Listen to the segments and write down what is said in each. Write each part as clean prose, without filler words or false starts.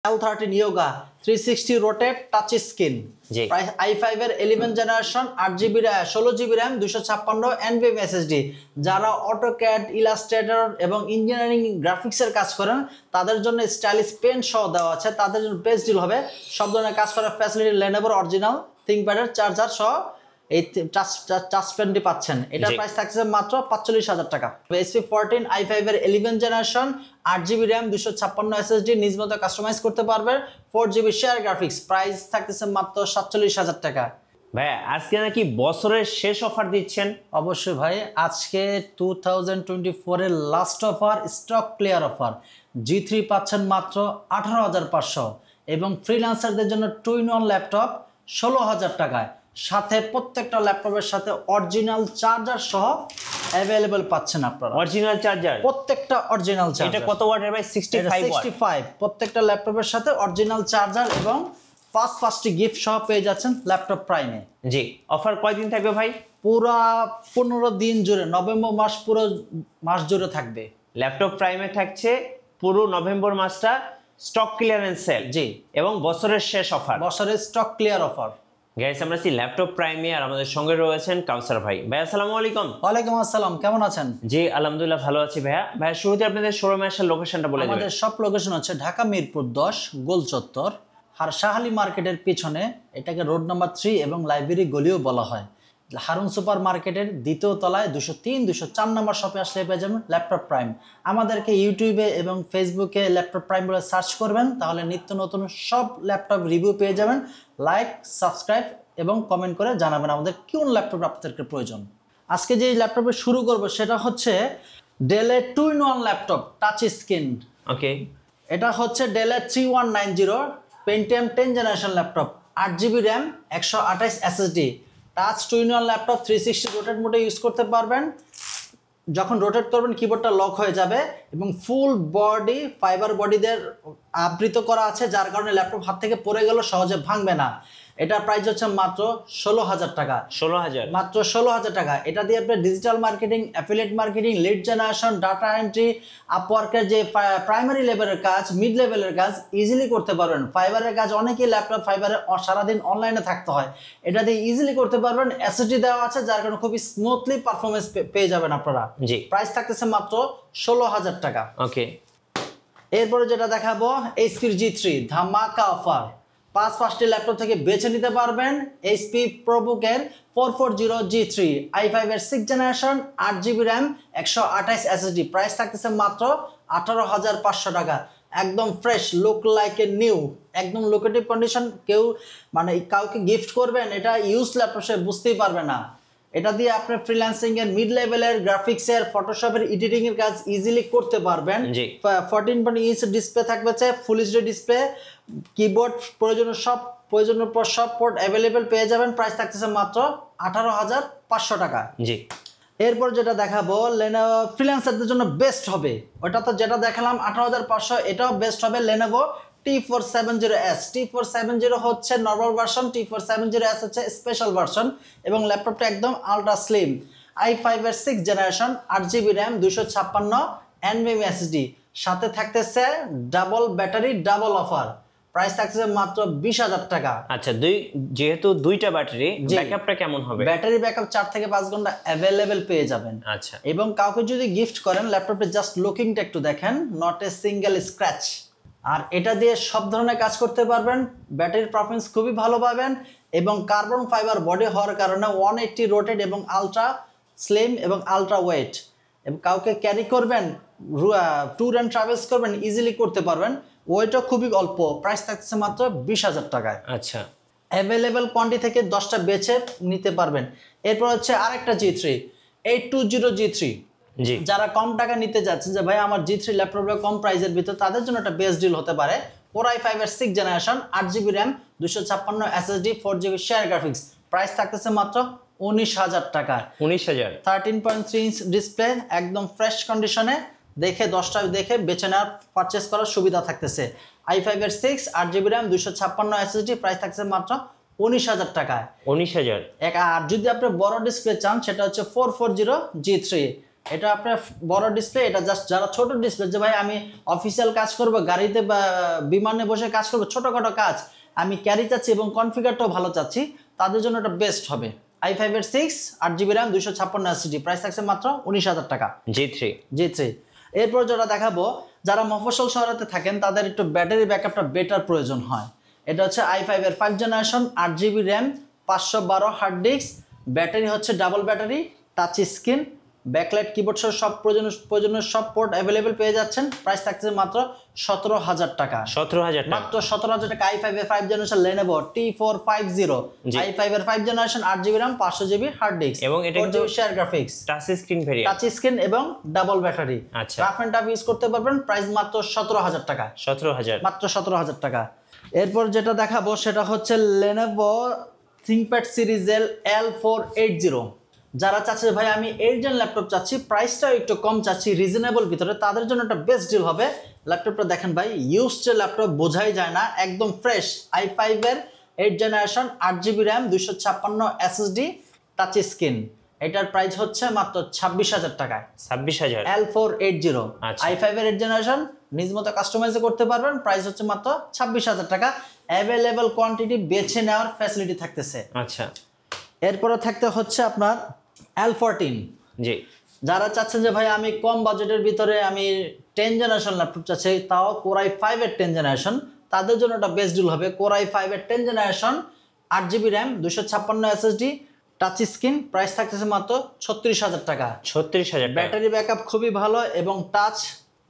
L13 Yoga 360 rotate touch screen price i5 এর 11 generation 8GB 16GB RAM 256 NVMe SSD যারা AutoCAD Illustrator এবং engineering গ্রাফিক্সের কাজ করেন তাদের জন্য স্টাইলিশ পেন সহ দেওয়া আছে তাদের জন্য বেস্ট ডিল হবে সব ধরনের কাজ করার ফ্যাসিলিটি Lenovo অরিজিনাল থিংকপ্যাডের চার্জার সহ এই টাচ পেনটি পাচ্ছেন এটার প্রাইস থাকছে মাত্র 45000 টাকা SP14 i5 এর 11 জেনারেশন 8GB RAM 256 SSD নিজ মতো কাস্টমাইজ করতে পারবেন 4GB শেয়ার গ্রাফিক্স প্রাইস থাকতেছে মাত্র 47000 টাকা ভাই আজকে নাকি বছরের শেষ অফার দিচ্ছেন অবশ্যই ভাই আজকে 2024 এর last offer stock clear offer G3 পাচ্ছেন মাত্র 18500 এবং ফ্রিল্যান্সারদের জন্য 2-in-1 ল্যাপটপ 16000 টাকায় সাথে প্রত্যেকটা ল্যাপটপের সাথে অরিজিনাল চার্জার সহ अवेलेबल পাচ্ছেন আপনারা অরিজিনাল চার্জার প্রত্যেকটা অরিজিনাল চার্জার এটা কত ওয়াটের ভাই 65 প্রত্যেকটা ল্যাপটপের সাথে অরিজিনাল চার্জার এবং 5টি গিফট সহ পেয়ে যাচ্ছেন ল্যাপটপ প্রাইমে জি অফার কয়দিন থাকবে ভাই পুরো 15 দিন জুড়ে নভেম্বর মাস পুরো মাস জুড়ে থাকবে ল্যাপটপ প্রাইমে থাকছে পুরো নভেম্বর মাসটা স্টক ক্লিয়ারেন্স সেল জি এবং বছরের শেষ অফার বছরের স্টক ক্লিয়ার অফার গাইস আমরা আছি ল্যাপটপ প্রাইমে আর আমাদের সঙ্গে রয়েছেন কাউসার ভাই ভাই আসসালামু আলাইকুম ওয়ালাইকুম আসসালাম কেমন আছেন জি আলহামদুলিল্লাহ ভালো আছি ভাই শুরুতে আপনাদের শোরুমে আসার লোকেশনটা বলে দিবেন আমাদের সব লোকেশন হচ্ছে ঢাকা মিরপুর 10 গোল চত্বর আর শাহালি মার্কেটের পিছনে এটাকে রোড নাম্বার 3 এবং লাইব্রেরি গলিও বলা হয় হারুন সুপার মার্কেটের দ্বিতীয় তলায় 203 204 নম্বর শপে আসলে পেয়ে যাবেন ল্যাপটপ প্রাইম আমাদেরকে ইউটিউবে এবং ফেসবুকে ল্যাপটপ প্রাইম বলে সার্চ করবেন তাহলে নিত্য নতুন সব ল্যাপটপ রিভিউ পেয়ে যাবেন লাইক সাবস্ক্রাইব এবং কমেন্ট করে জানাবেন আমাদের কোন ল্যাপটপ আপনাদের প্রয়োজন আজকে যে ল্যাপটপে শুরু করব সেটা হচ্ছে ডেলের 2-in-1 ল্যাপটপ টাচ স্ক্রিন ওকে এটা হচ্ছে ডেলের 3190 Pentium 10 generation laptop 8GB RAM 128 SSD touch 2-in-1 laptop 360 rotate মোডে ইউজ করতে পারবেন যখন রোটেট করবেন কিবোর্ডটা লক হয়ে যাবে এবং ফুল বডি ফাইবার বডিদের আবৃত করা আছে যার কারণে ল্যাপটপ হাত থেকে পড়ে গেল সহজে ভাঙবে না এটার প্রাইস হচ্ছে মাত্র 16000 টাকা 16000 মাত্র 16000 টাকা এটা দিয়ে আপনি digital marketing affiliate marketing lead generation data entry আপওয়ার্কের যে প্রাইমারি লেভেলের কাজ মিড লেভেলের কাজ ইজিলি করতে পারবেন ফাইবারের কাজ অনেকেই ল্যাপটপ ফাইবারে সারাদিন অনলাইনে থাকতে হয় এটা দিয়ে ইজিলি করতে পারবেন এসএসডি দেওয়া আছে যার কারণে খুবই স্মুথলি পারফরমেন্স পেয়ে যাবেন আপনারা জি প্রাইস থাকতেছে মাত্র 16000 টাকা ওকে এরপরে যেটা দেখাবো HP G3 ধামাকা অফার 5টি ল্যাপটপ থেকে বেছে নিতে পারবেন HP ProBook-এর 440 G3 i5 এর 6 generation 8GB RAM 128 SSD price থাকতেছে মাত্র 18500 টাকা একদম fresh look like a new একদম লোকেটিভ কন্ডিশন কেউ মানে কাউকে গিফট করবেন এটা ইউজ ল্যাপটপ সে বুঝতেই পারবে না এটা দিয়ে আপনি ফ্রিল্যান্সিং এর মিড লেভেলের গ্রাফিক্স এর ফটোশপের এডিটিং এর কাজ ইজিলি করতে পারবেন 14.1 ইঞ্চ ডিসপ্লে থাকবে ফুল এইচডি ডিসপ্লে কিবোর্ড প্রয়োজনীয় সব পোর্ট अवेलेबल পেয়ে যাবেন প্রাইস থাকতেছে মাত্র 18500 টাকা জি এরপর যেটা দেখাবো Lenovo ফ্রিল্যান্সারদের জন্য বেস্ট হবে ওটা তো যেটা দেখালাম 18500 এটাও বেস্ট হবে Lenovo T470S T470 হচ্ছে নরমাল ভার্সন T470S হচ্ছে স্পেশাল ভার্সন এবং ল্যাপটপটা একদম আলট্রা স্লিম i5 এর 6 generation 8GB RAM 256 NVMe SSD সাথে থাকতেছে double battery double offer price থাকছে মাত্র 20000 টাকা আচ্ছা যেহেতু দুইটা ব্যাটারি ব্যাকআপটা কেমন হবে ব্যাটারি ব্যাকআপ 4 থেকে 5 ঘন্টা अवेलेबल পেয়ে যাবেন আচ্ছা এবং কাউকে যদি গিফট করেন ল্যাপটপে জাস্ট লুকিংটা একটু দেখেন নট এ সিঙ্গেল স্ক্র্যাচ আর এটা দিয়ে সব ধরনের কাজ করতে পারবেন ব্যাটারির পারফরম্যান্স খুবই ভালো পাবেন এবং কার্বন ফাইবার বডি হওয়ার কারণে 180 রোটেট এবং আলট্রা স্লিম এবং আলট্রা ওয়েট এবং কাউকে ক্যারি করবেন ট্যুর অ্যান্ড ট্রাভেলস করবেন ইজিলি করতে পারবেন ওয়েটও খুবই অল্প প্রাইস থাকছে মাত্র 20000 টাকায় আচ্ছা অ্যাভেলেবল কোয়ান্টিটি থেকে 10টা বেছে নিতে পারবেন এরপর হচ্ছে আরেকটা G3 820 G3 জি যারা কম টাকা নিতে যাচ্ছেন যে ভাই আমার G3 ল্যাপটপটা কম প্রাইসের ভিতর তাদের জন্য একটা বেস্ট ডিল হতে পারে Core i5 এর 6 generation 8GB RAM 256 SSD 4GB share graphics price থাকতেছে মাত্র 19000 টাকা 19000 13.3 ইঞ্চ ডিসপ্লে একদম ফ্রেশ কন্ডিশনে দেখে 10টা দেখে বেছে নেওয়ার পারচেজ করার সুবিধা থাকতেছে i5 এর 6 8GB RAM 256 SSD প্রাইস থাকছে মাত্র 19000 টাকায় 19000 আর যদি আপনি বড় ডিসপ্লে চান সেটা হচ্ছে 440 G3 এটা আপনার বড় ডিসপ্লে, এটা জাস্ট যারা ছোট ডিসপ্লে যে ভাই আমি অফিসিয়াল কাজ করব, গাড়িতে বা বিমানে বসে কাজ করব, ছোটখাটো কাজ আমি ক্যারি চাচ্ছি এবং কনফিগারটাও ভালো চাচ্ছি, তাদের জন্য এটা বেস্ট হবে। i5 এর 6 8GB RAM 256 SSD, প্রাইস থাকছে মাত্র 19,000 টাকা। G3 এরপর যেটা দেখাবো, যারা মফস্বল শহরেতে থাকেন তাদের একটু ব্যাটারি ব্যাকআপটা বেটার প্রয়োজন হয়। এটা হচ্ছে i5 এর 5 generation 8GB RAM 512 hard disk, battery হচ্ছে double battery, touch screen, backlight, keyboard সহ সব প্রয়োজনীয় সব পোর্ট অ্যাভেলেবেল পেয়ে যাচ্ছেন। প্রাইস থাকছে মাত্র 17,000 টাকা। 17,000 টাকা, মাত্র 17,000 টাকা। i5 এর 5 জেনারেশন Lenovo T450, i5 এর 5 generation 8GB RAM 500GB hard disk এবং এটা কিন্তু share graphics, touch screen variant, touch screen এবং ডাবল ব্যাটারি। আচ্ছা, রাফ এন্ড টাফ ইউজ করতে পারবেন। প্রাইস মাত্র 17,000 টাকা। 17,000, মাত্র 17,000 টাকা। এরপর যেটা দেখাবো সেটা হচ্ছে Lenovo ThinkPad সিরিজের L480। যারা চাচ্ছে ভাই আমি 8 জেন ল্যাপটপ চাচ্ছি, প্রাইসটাও একটু কম চাচ্ছি, রিজনেবল ভিতরে, তাদের জন্য একটা বেস্ট ডিল হবে। ল্যাপটপটা দেখেন ভাই, ইউজ যে ল্যাপটপ বোঝাই যায় না, একদম ফ্রেশ। i5 এর 8 generation 8GB RAM 256 SSD, touch screen. এটার প্রাইস হচ্ছে মাত্র 26,000 টাকায়। 26,000, L480 আচ্ছা। i5 এর 8 জেনারেশন, নিজ মতো কাস্টমাইজ করতে পারবেন। প্রাইস হচ্ছে মাত্র 26,000 টাকা। অ্যাভেলেবল কোয়ান্টিটি বেছে নেওয়ার ফ্যাসিলিটি থাকতেছে। আচ্ছা। এরপরে থাকতে হচ্ছে আপনার L14। জি, যারা চাচ্ছেন যে ভাই আমি কম বাজেটের ভিতরে আমি 10 জেনারেশন ল্যাপটপ চাচ্ছি, তাও Core i5 এর 10 জেনারেশন, তাদের জন্য একটা বেস্ট ডিল হবে। Core i5 এর 10 generation 8GB RAM 256 SSD, touch screen, price থাকতেছে মাত্র 36,000 টাকা। 36,000 টাকা। ব্যাটারি ব্যাকআপ খুবই ভালো এবং touch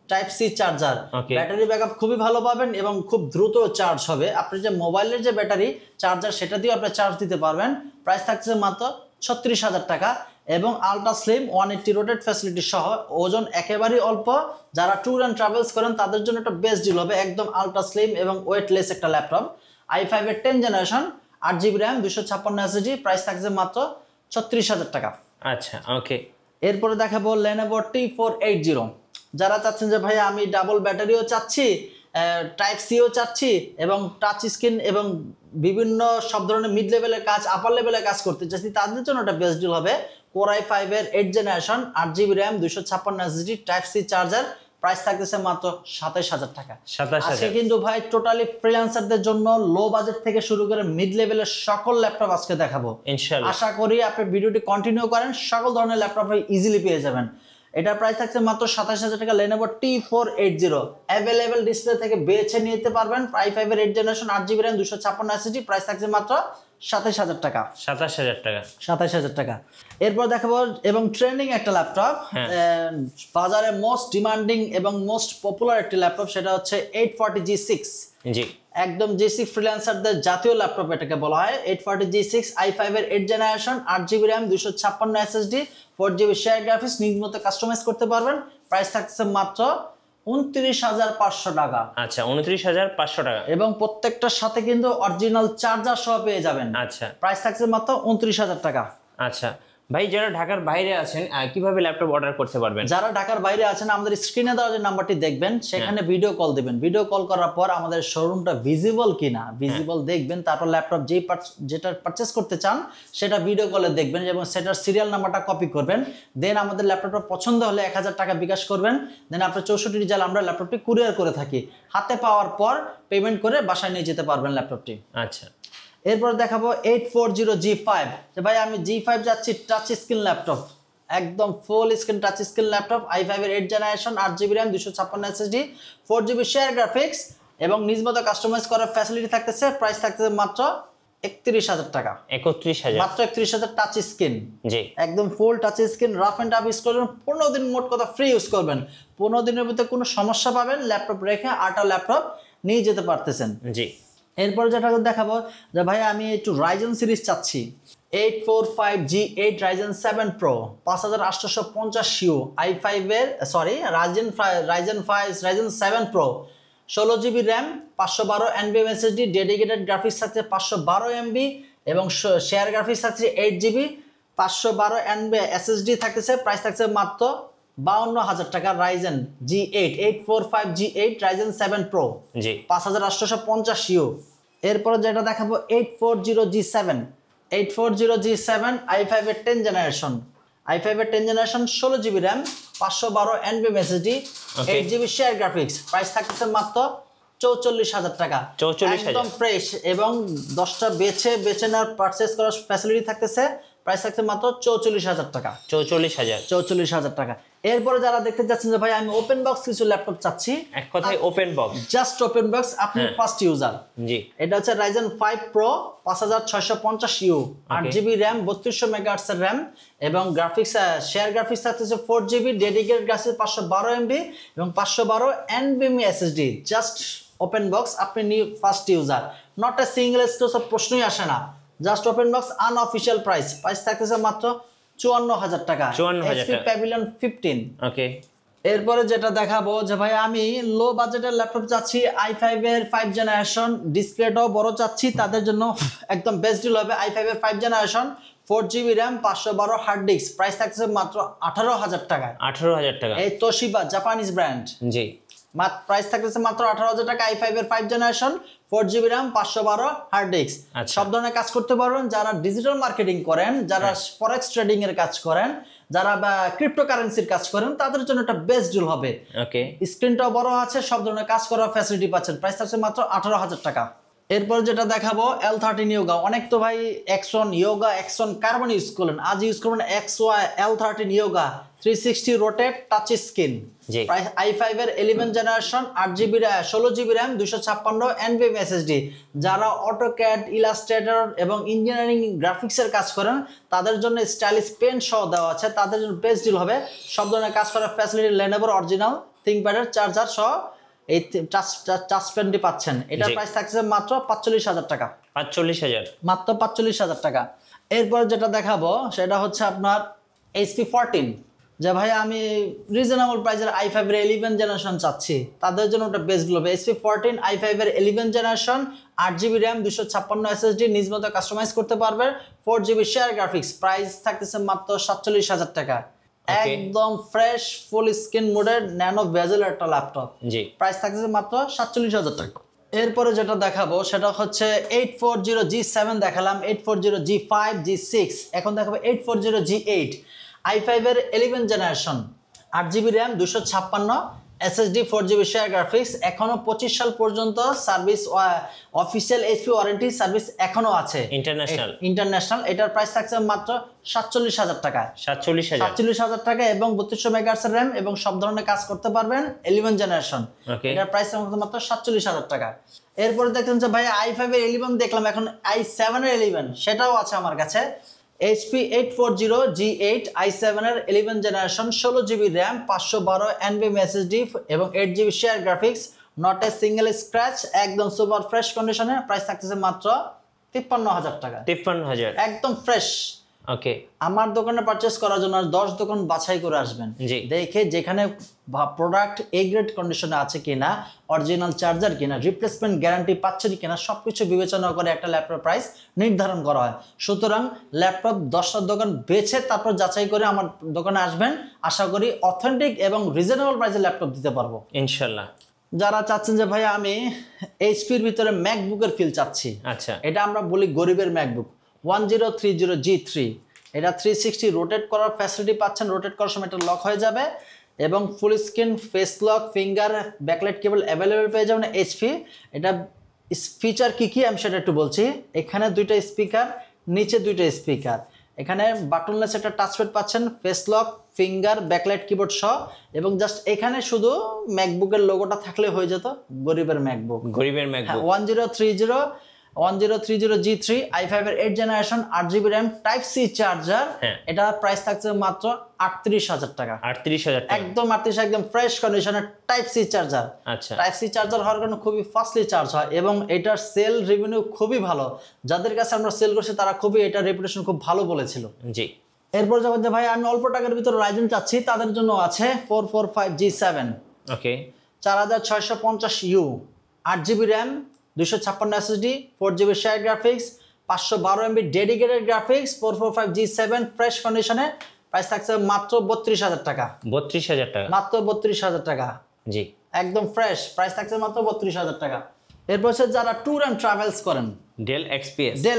type C charger, Okay. Battery backup খুবই ভালো পাবেন এবং খুব দ্রুত চার্জ হবে। আপনি যে মোবাইলের যে ব্যাটারি চার্জার সেটা দিয়ে আপনি চার্জ দিতে পারবেন। প্রাইস থাকছে মাত্র 36,000 টাকা এবং আলট্রা স্লিম 180 রোটেট ফ্যাসিলিটি সহ, ওজন একেবারেই অল্প। যারা ট্যুর অ্যান্ড ট্রাভেলস করেন তাদের জন্য একটা বেস্ট ডিল হবে, একদম আলট্রা স্লিম এবং ওয়েটলেস একটা ল্যাপটপ। i5 এর 10 generation 8GB RAM 256 SSD, price থাকছে মাত্র 36,000 টাকা। আচ্ছা, ওকে। এরপরে দেখাবো Lenovo T480। যারা চাচ্ছেন যে ভাই আমি ডাবল ব্যাটারিও চাচ্ছি, টাইপ সিও চাচ্ছি এবং টাচ স্ক্রিন এবং বিভিন্ন সব ধরনের মিড লেভেলের কাজ, আপার লেভেলের কাজ করতে চাচ্ছি, তাদের জন্য একটা বেস্ট ডিল হবে। Core i5 এর 8 generation 8GB RAM 256 SSD, type C charger, price থাকতেছে মাত্র 27,000 টাকা। 27,000, আজকে কিন্তু ভাই টোটালি ফ্রিল্যান্সারদের জন্য লো বাজেট থেকে শুরু করে মিড লেভেলের সকল ল্যাপটপ আজকে দেখাবো ইনশাআল্লাহ। আশা করি আপনি ভিডিওটি কন্টিনিউ করেন, সকল ধরনের ল্যাপটপ ইজিলি পেয়ে যাবেন। এটার প্রাইস থাকছে মাত্র 27,000 টাকা। Lenovo T480 অ্যাভেলেবেল ডিসপ্লে থেকে বেছে নিতে পারবেন। i5 এর 8 generation 8GB RAM 256 SSD, price থাকছে মাত্র 27,000 টাকা। 27,000 টাকা। 27,000 টাকা। এরপর দেখাবো এবং ট্রেন্ডিং একটা ল্যাপটপ, বাজারে মোস্ট ডিমান্ডিং এবং মোস্ট পপুলার একটি ল্যাপটপ, সেটা হচ্ছে 840G6। জি, একদম G6 ফ্রিল্যান্সারদের জাতীয় ল্যাপটপ এটাকে বলা হয়। 840G6 i5 এর 8 generation 8GB RAM 256 SSD, 4GB share graphics, নিজ মতো কাস্টমাইজ করতে পারবেন। প্রাইস থাকছে মাত্র 29,500 টাকা। আচ্ছা, 29,500 টাকা এবং প্রত্যেকটার সাথে কিন্তু অরিজিনাল চার্জার সহ পেয়ে যাবেন। আচ্ছা, প্রাইস থাকছে মাত্র 29,000 টাকা। আচ্ছা ভাই, যারা ঢাকার বাইরে আছেন কিভাবে ল্যাপটপ অর্ডার করতে পারবেন? যারা ঢাকার বাইরে আছেন আমাদের স্ক্রিনে দেওয়া যে নাম্বারটি দেখবেন সেখানে ভিডিও কল দিবেন। ভিডিও কল করার পর আমাদের শোরুমটা ভিজিবল কিনা ভিজিবল দেখবেন, তারপর ল্যাপটপ যেটা পারচেজ করতে চান সেটা ভিডিও কলে দেখবেন এবং সেটার সিরিয়াল নাম্বারটা কপি করবেন। দেন আমাদের ল্যাপটপটা পছন্দ হলে 1,000 টাকা বিকাশ করবেন। দেন আপনার 64 জেলা আমরা ল্যাপটপটি কুরিয়ার করে থাকি। হাতে পাওয়ার পর পেমেন্ট করে বাসায় নিয়ে যেতে পারবেন ল্যাপটপটি। আচ্ছা, এরপর দেখাবো 840G5। যে ভাই আমি G5 যাচ্ছি টাচ স্ক্রিন ল্যাপটপ, একদম full screen touch screen laptop, i5 এর 8 generation 8GB RAM 256 SSD, 4GB share graphics এবং নিজ মতো কাস্টমাইজ করার ফ্যাসিলিটি থাকতেছে। প্রাইস থাকতেছে মাত্র 31,000 টাকা। 31,000 মাত্র 31,000 টাচ স্ক্রিন। জি, একদম full touch screen, rough and tough use করবেন। 15 দিন মোট কথা ফ্রি ইউজ করবেন। 15 দিনের ভিতরে কোনো সমস্যা পাবেন ল্যাপটপ রেখে আটা ল্যাপটপ নিয়ে যেতে পারতেছেন। জি। এরপর যেটা দেখাবো যে ভাই আমি একটু রাইজেন সিরিজ চাচ্ছি। 845G8 Ryzen 7 Pro 5850 i5 এর Ryzen 7 Pro 16GB RAM 512 NVMe SSD, dedicated graphics থাকছে 512 MB এবং শেয়ার গ্রাফিক্স থাকছে 8GB 512 NVMe SSD থাকতেছে। প্রাইস থাকছে মাত্র 52,000 টাকা। Ryzen G8 845G8 Ryzen 7 Pro জি, 5850। এরপর যেটা দেখাবো 840G7 i5 এর 10 জেনারেশন i5 এর 10 generation 16GB RAM 512 NVMe SSD 8GB share graphics price থাকতেছে মাত্র 44,000 টাকা 44,000 একদম ফ্রেশ এবং 10টা বেছে নেওয়ার পারচেজ করার ফ্যাসিলিটি থাকতেছে প্রাইস থাকছে মাত্র 44,000 টাকা 44,000 টাকা এরপরে যারা দেখতে যাচ্ছেন যে ভাই আমি ওপেন বক্স কিছু ল্যাপটপ চাচ্ছি এক কথায় open box just open box আপনি ফার্স্ট ইউজার জি এটা হচ্ছে Ryzen 5 Pro 5650U 8GB RAM 3200 MHz এর RAM এবং গ্রাফিক্স শেয়ার গ্রাফিক্স থাকতেছে 4GB ডেডিকেটেড গ্রাফিক্স 512 MB এবং 512 NVMe SSD just open box আপনি new first user not a single exclusive প্রশ্নই আসে না just open box unofficial price থাকতেছে মাত্র 54,000 টাকা 54,000 HP Pavilion 15 ওকে এরপরে যেটা দেখাবো যে ভাই আমি লো বাজেটের ল্যাপটপ চাচ্ছি i5 এর 5 জেনারেশন ডিসপ্লেটাও বড় চাচ্ছি তাদের জন্য একদম বেস্ট ডিল হবে i5 এর 5 generation 4GB RAM 512 hard disk price থাকছে মাত্র 18,000 টাকা 18,000 টাকা এই তোশিবা জাপানিজ ব্র্যান্ড জি প্রাইস থাকতেছে মাত্র 18,000 টাকা i5 এর 5 generation 4GB RAM 512 hard disk সব ধরনের কাজ করতে পারবেন যারা ডিজিটাল মার্কেটিং করেন যারা ফরেক্স ট্রেডিং এর কাজ করেন যারা ক্রিপ্টোকারেন্সির কাজ করেন তাদের জন্য একটা বেস্ট ডিল হবে ওকে স্ক্রিনটাও বড় আছে সব ধরনের কাজ করার ফ্যাসিলিটি পাচ্ছেন প্রাইস থাকছে মাত্র 18,000 টাকা এরপর যেটা দেখাবো L13 Yoga অনেক তো ভাই Exxon Yoga Exxon Carbon use করলেন আজ ইউজ করবেন XY L13 Yoga 360 rotate touch screen price i5 এর 11 generation 8GB 16GB RAM 256 NVMe SSD যারা অটোক্যাড ইলাস্ট্রেটর এবং ইঞ্জিনিয়ারিং গ্রাফিক্সের কাজ করেন তাদের জন্য স্টাইলিশ পেন সহ দেওয়া আছে তাদের জন্য বেস্ট ডিল হবে সব ধরনের কাজ করার ফ্যাসিলিটি Lenovo অরিজিনাল থিংকপ্যাডের চার্জার সহ এই টাচ পেনটি পাচ্ছেন এটার প্রাইস থাকছে মাত্র 45,000 টাকা 45,000 মাত্র 45,000 টাকা এরপর যেটা দেখাবো সেটা হচ্ছে আপনার HP 14 যে ভাই আমি রিজনেবল প্রাইসের i5 এর 11 জেনারেশন চাচ্ছি তাদের জন্য ওটা বেস্ট ডিল হবে HP 14 i5 এর 11 জেনারেশন 8GB RAM 256 SSD নিজ মতো কাস্টমাইজ করতে পারবেন 4GB শেয়ার গ্রাফিক্স প্রাইস থাকতেছে মাত্র 47,000 টাকা একদম ফ্রেশ ফুল স্ক্রিন মোডের ন্যানো বেজেল একটা ল্যাপটপ জি প্রাইস থাকছে মাত্র 47,000 টাকা এরপরে যেটা দেখাবো সেটা হচ্ছে 840G7 দেখালাম 840G5 G6 এখন দেখাবো 840G8 i5 এর 11 generation 8GB RAM 256 SSD 4GB share graphics এখনো 25 সাল পর্যন্ত service official HP warranty service এখনো আছে ইন্টারন্যাশনাল এটার প্রাইস থাকছে মাত্র 47,000 টাকা 47,000 টাকা এবং 3200 মেগাহার্টজ RAM এবং সব ধরনের কাজ করতে পারবেন 11 জেনারেশন এটার প্রাইস মাত্র 47,000 টাকা এরপরে দেখেন যে ভাই i5 এর 11 দেখলাম এখন i7 এর 11 সেটাও আছে আমার কাছে HP 840G8 i7 এর 11 generation 16GB RAM 512 NVMe SSD এবং 8GB share graphics not a single scratch একদম সুপার ফ্রেশ কন্ডিশনে প্রাইস থাকতেছে মাত্র 53,000 টাকা 53,000 একদম ফ্রেশ ওকে আমার দোকানে পারচেজ করার জন্য 10 দোকান বাছাই করে আসবেন দেখে যেখানে প্রোডাক্ট এ গ্রেড কন্ডিশনে আছে কিনা অরিজিনাল চার্জার কিনা রিপ্লেসমেন্ট গ্যারান্টি পাচ্ছেন কিনা সবকিছু বিবেচনা করে একটা ল্যাপটপ প্রাইস নির্ধারণ করা হয় সুতরাং ল্যাপটপ 10টা দোকান বেছে তারপর যাচাই করে আমার দোকানে আসবেন আশা করি অথেন্টিক এবং রিজনেবল প্রাইসে ল্যাপটপ দিতে পারবো ইনশাআল্লাহ যারা চাচ্ছেন যে ভাই আমি এইচপির ভিতরে ম্যাকবুকের ফিল চাচ্ছি আচ্ছা এটা আমরা বলি গরিবের ম্যাকবুক 1030G3 এটা 360 রোটেট করার ফ্যাসিলিটি পাচ্ছেন রোটেট করার সময় এটা লক হয়ে যাবে এবং full screen face lock finger backlight কেবল অ্যাভেলেবল পেয়ে যাবেন এইচপি এটা ফিচার কি আমি সেটা একটু বলছি এখানে দুইটা স্পিকার নিচে দুইটা স্পিকার এখানে বাটনলেস একটা টাচপ্যাড পাচ্ছেন face lock finger backlight keyboard সহ এবং জাস্ট এখানে শুধু ম্যাকবুকের লোগোটা থাকলে হয়ে যেত গরিবের ম্যাকবুক 1030G3 i5 এর 8 generation 8GB RAM type C charger এটা প্রাইস থাকছে মাত্র 38,000 টাকা 38,000 টাকা একদম 38 একদম ফ্রেশ কন্ডিশনের টাইপ সি চার্জার আচ্ছা টাইপ সি চার্জার হওয়ার কারণে খুবই ফাস্টলি চার্জ হয় এবং এটার সেল রেভিনিউ খুবই ভালো যাদের কাছে আমরা সেল করছি তারা খুবই এটার রেপুটেশন খুব ভালো বলেছিল জি এরপর যখন যে ভাই আমি অল্প টাকার ভিতরে রাইজেন চাচ্ছি তাদের জন্য আছে 445G7 ওকে 4650U 8GB RAM 256 SSD 4GB share graphics 512 MB dedicated graphics 445G7 fresh কন্ডিশনে প্রাইস থাকছে মাত্র 32,000 টাকা 32,000 টাকা মাত্র 32,000 টাকা জি একদম ফ্রেশ প্রাইস থাকছে মাত্র 32,000 টাকা এরপর যারা ট্যুর অ্যান্ড ট্রাভেলস করেন ডেল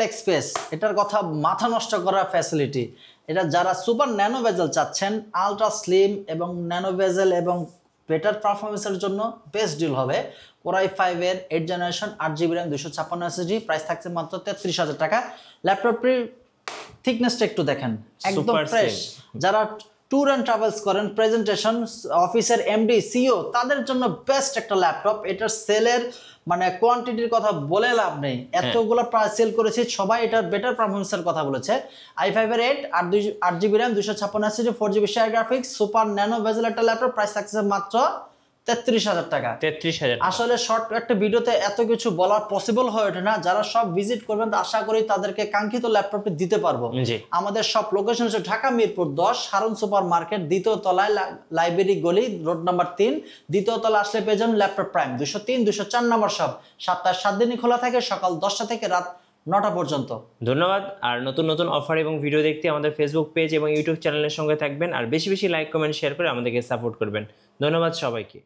এক্সপিএস এটার কথা মাথা নষ্ট করার ফ্যাসিলিটি এটা যারা সুপার ন্যানো ভেজেল চাচ্ছেন, আলট্রা স্লিম এবং ন্যানো ভেজেল এবং বেটার পারফরমেন্সের জন্য বেস্ট ডিল হবে। কোরাই 5 এর 8 generation 8GB RAM 256 SSD, price থাকছে মাত্র 33,000 টাকা। ল্যাপটপটির থিকনেসটা একটু দেখেন, একদম Super ফ্রেশ। যারা ট্যুর অ্যান্ড ট্রাভেলস করেন, প্রেজেন্টেশন, অফিসের এমডি সিইও, তাদের জন্য বেস্ট একটা ল্যাপটপ। এটার সেলের মানে কোয়ান্টিটির কথা বলে লাভ নেই, এতগুলো সেল করেছি, সবাই এটার বেটার পারফরমেন্সের কথা বলেছে। i5 এর 8GB RAM 256 SSD 4GB share graphics, super nano bezel একটা ল্যাপটপ, প্রাইস থাকছে মাত্র 33,000 টাকা। 33,000। আসলে শর্ট একটা ভিডিওতে এত কিছু বলা পসিবল হয়ে ওঠে না। যারা সব ভিজিট করবেন আশা করি তাদেরকে কাঙ্ক্ষিত ল্যাপটপটি দিতে পারবো। জি। আমাদের সব লোকেশন হচ্ছে ঢাকা মিরপুর 10 হারুন সুপার মার্কেট, দ্বিতীয় তলায় লাইব্রেরি গলি, রোড নাম্বার 3, দ্বিতীয় তলা আসলে পেয়ে যাবেন ল্যাপটপ প্রাইম। 203 204 নম্বর শপ, সপ্তাহে 7 দিনই খোলা থাকে, সকাল 10টা থেকে রাত 9টা পর্যন্ত। ধন্যবাদ। আর নতুন নতুন অফার এবং ভিডিও দেখতে আমাদের ফেসবুক পেজ এবং ইউটিউব চ্যানেলের সঙ্গে থাকবেন, আর বেশি বেশি লাইক কমেন্ট শেয়ার করে আমাদেরকে সাপোর্ট করবেন। ধন্যবাদ সবাইকে।